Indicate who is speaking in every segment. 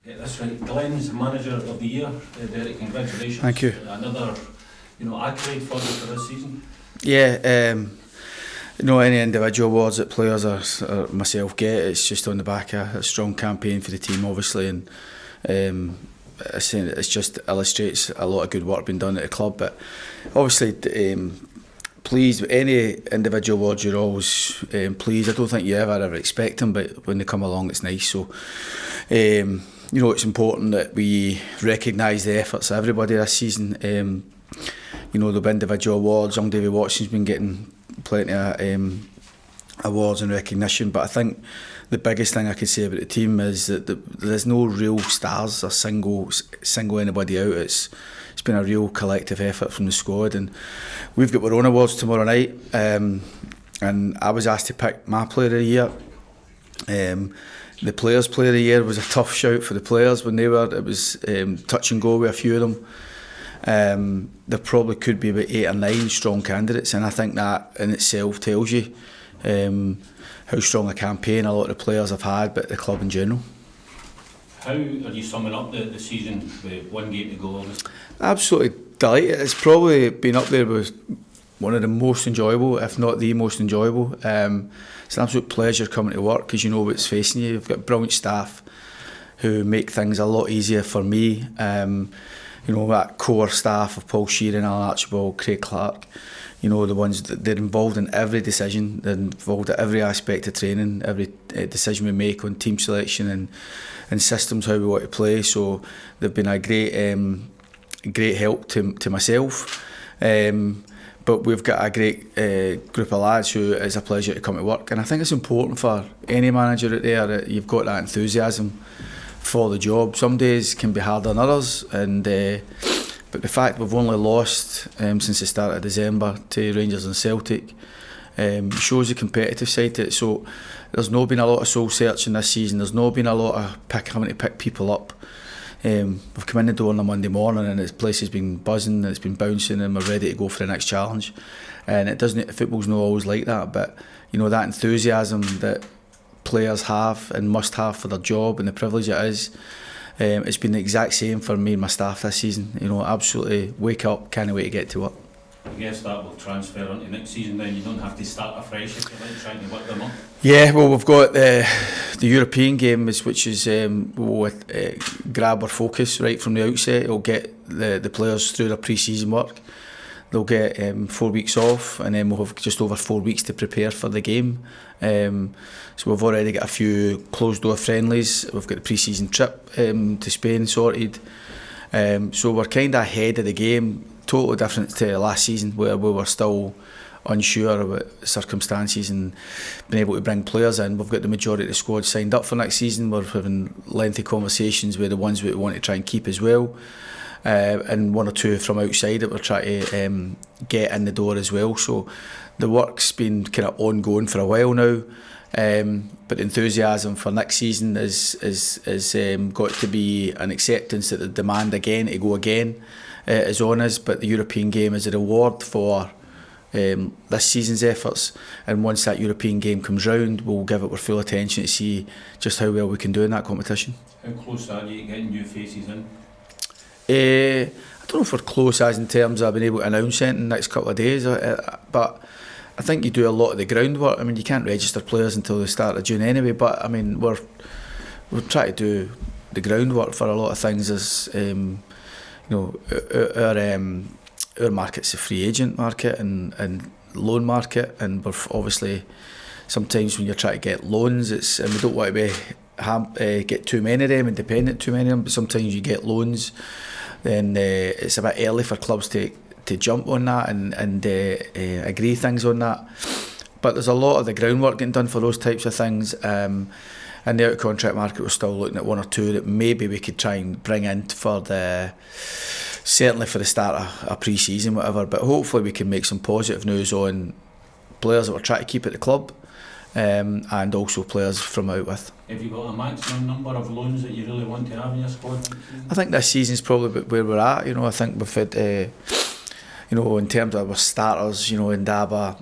Speaker 1: Yeah, that's right. Glenn's Manager of the Year. Derek, congratulations.
Speaker 2: Thank you.
Speaker 1: Another, accolade for you for this season.
Speaker 2: Yeah, any individual awards that players or myself get, it's just on the back of a strong campaign for the team, obviously, and it just illustrates a lot of good work being done at the club. But obviously, pleased with any individual awards, you're always pleased. I don't think you ever expect them, but when they come along, it's nice. So, it's important that we recognise the efforts of everybody this season. There'll be individual awards. Young Davy Watson's been getting plenty of awards and recognition, but I think the biggest thing I could say about the team is that there's no real stars or single anybody out. It's been a real collective effort from the squad, and we've got our own awards tomorrow night, and I was asked to pick my player of the year. The players' player of the year was a tough shout for the players when it was touch and go with a few of them. There probably could be about 8 or 9 strong candidates, and I think that in itself tells you how strong a campaign a lot of the players have had, but the club in general.
Speaker 1: How are you summing up the season with 1 game to go?
Speaker 2: Absolutely delighted. It's probably been up there with one of the most enjoyable, if not the most enjoyable. It's an absolute pleasure coming to work because you know what's facing you. You've got brilliant staff who make things a lot easier for me. That core staff of Paul Sheeran, Alan Archibald, Craig Clark, the ones that they're involved in every decision, they're involved at every aspect of training, every decision we make on team selection and systems, how we want to play. So they've been a great help to myself. But we've got a great group of lads who it's a pleasure to come to work, and I think it's important for any manager out there that you've got that enthusiasm for the job. Some days can be harder than others, but the fact we've only lost since the start of December to Rangers and Celtic shows the competitive side to it. So there's not been a lot of soul searching this season. There's not been a lot of having to pick people up. We've come in the door on a Monday morning and the place has been buzzing and it's been bouncing and we're ready to go for the next challenge. And football's not always like that, but that enthusiasm that players have and must have for their job and the privilege it is, it's been the exact same for me and my staff this season. Absolutely wake up, can't wait to get to work.
Speaker 1: I guess that will transfer onto next season then. You don't have to start afresh if you're trying to work them up.
Speaker 2: Yeah, well, we've got the European game, which is will grab our focus right from the outset. It'll get the players through their pre-season work. They'll get 4 weeks off, and then we'll have just over 4 weeks to prepare for the game. So we've already got a few closed-door friendlies. We've got the pre-season trip to Spain sorted. So we're kind of ahead of the game. Totally different to last season where we were still unsure about circumstances and being able to bring players in. We've got the majority of the squad signed up for next season. We're having lengthy conversations with the ones we want to try and keep as well, and 1 or 2 from outside that we're trying to get in the door as well. So the work's been kind of ongoing for a while now, but the enthusiasm for next season is got to be an acceptance that the demand again to go again is on us, but the European game is a reward for this season's efforts, and once that European game comes round, we'll give it our full attention to see just how well we can do in that competition.
Speaker 1: How close are you to getting new faces in?
Speaker 2: I don't know if we're close as in terms of being able to announce it in the next couple of days, but I think you do a lot of the groundwork. I mean, you can't register players until the start of June anyway, but I mean, we're trying to do the groundwork for a lot of things as our market's a free agent market and loan market, and we're obviously sometimes when you're trying to get loans, and we don't want to get too many of them, independent too many of them, but sometimes you get loans, then it's a bit early for clubs to jump on that and agree things on that. But there's a lot of the groundwork getting done for those types of things. And the out-of-contract market, we're still looking at 1 or 2 that maybe we could try and bring in certainly for the start of a pre-season, whatever. But hopefully we can make some positive news on players that we're trying to keep at the club, and also players from out with.
Speaker 1: Have you got a maximum number of loans that you really want to have in your squad?
Speaker 2: I think this season's probably where we're at. I think we've had, in terms of our starters, Ndaba,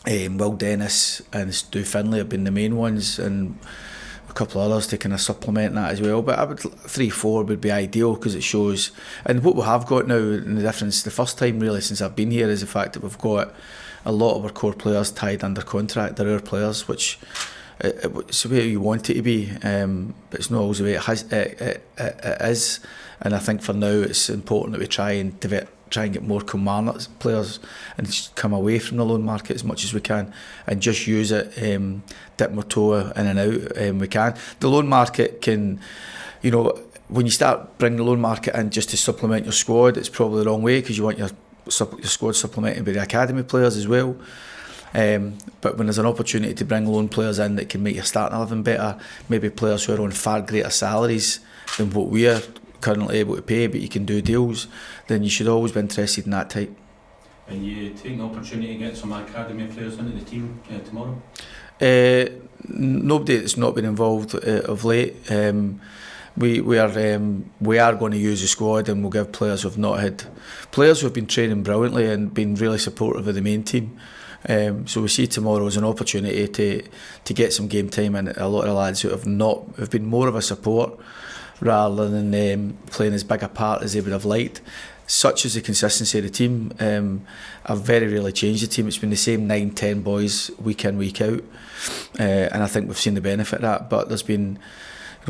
Speaker 2: Will Dennis and Stu Finlay have been the main ones, and couple of others to kind of supplement that as well. But I would 3-4 would be ideal because it shows. And what we have got now, and the difference, the first time really since I've been here, is the fact that we've got a lot of our core players tied under contract. They're our players, which it's the way you want it to be, but it's not always the way it is. And I think for now it's important that we try and get more Kilmarnock players and just come away from the loan market as much as we can and just use it, dip my toe in and out. We can. The loan market can, when you start bringing the loan market in just to supplement your squad, it's probably the wrong way because you want your squad supplemented by the academy players as well. But when there's an opportunity to bring loan players in that can make your starting 11 better, maybe players who are on far greater salaries than what we are currently able to pay, but you can do deals, then you should always be interested in that type.
Speaker 1: And you take the opportunity to get some academy players into the team tomorrow?
Speaker 2: Nobody that's not been involved of late. We are going to use the squad, and we'll give players who have not had players who have been training brilliantly and been really supportive of the main team. So we see tomorrow as an opportunity to get some game time, and a lot of the lads who have been more of a support rather than playing as big a part as they would have liked. Such as the consistency of the team, I've very rarely changed the team. It's been the same 9-10 boys week in, week out, and I think we've seen the benefit of that. But there's been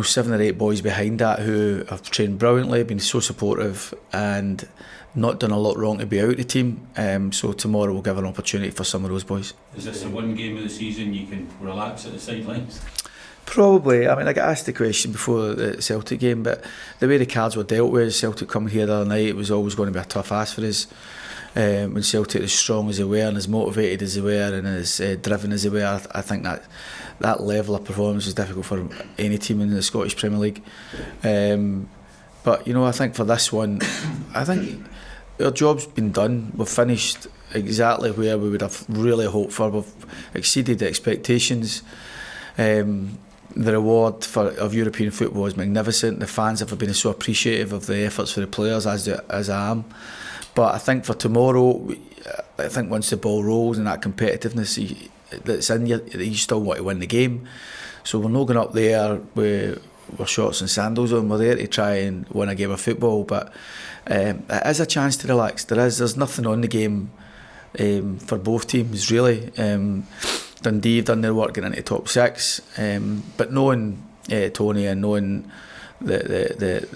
Speaker 2: 7 or 8 boys behind that who have trained brilliantly, been so supportive and not done a lot wrong to be out of the team. So tomorrow we'll give an opportunity for some of those boys.
Speaker 1: Is this the one game of the season you can relax at the sidelines?
Speaker 2: Probably. I mean, I got asked the question before the Celtic game, but the way the cards were dealt with, Celtic coming here the other night, it was always going to be a tough ask for us. When Celtic as strong as they were and as motivated as they were and as driven as they were, I think that level of performance is difficult for any team in the Scottish Premier League. But I think for this one, I think our job's been done. We've finished exactly where we would have really hoped for. We've exceeded the expectations. The reward of European football is magnificent. The fans have been so appreciative of the efforts for the players, as I am. But I think for tomorrow, I think once the ball rolls and that competitiveness that's in you still want to win the game. So we're not going up there with shorts and sandals on. We're there to try and win a game of football. But it is a chance to relax. There's nothing on the game for both teams really. Dundee have done their work getting into top 6, but knowing Tony and knowing the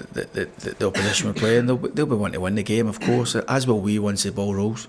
Speaker 2: opposition we're playing, they'll be wanting to win the game, of course, as will we once the ball rolls.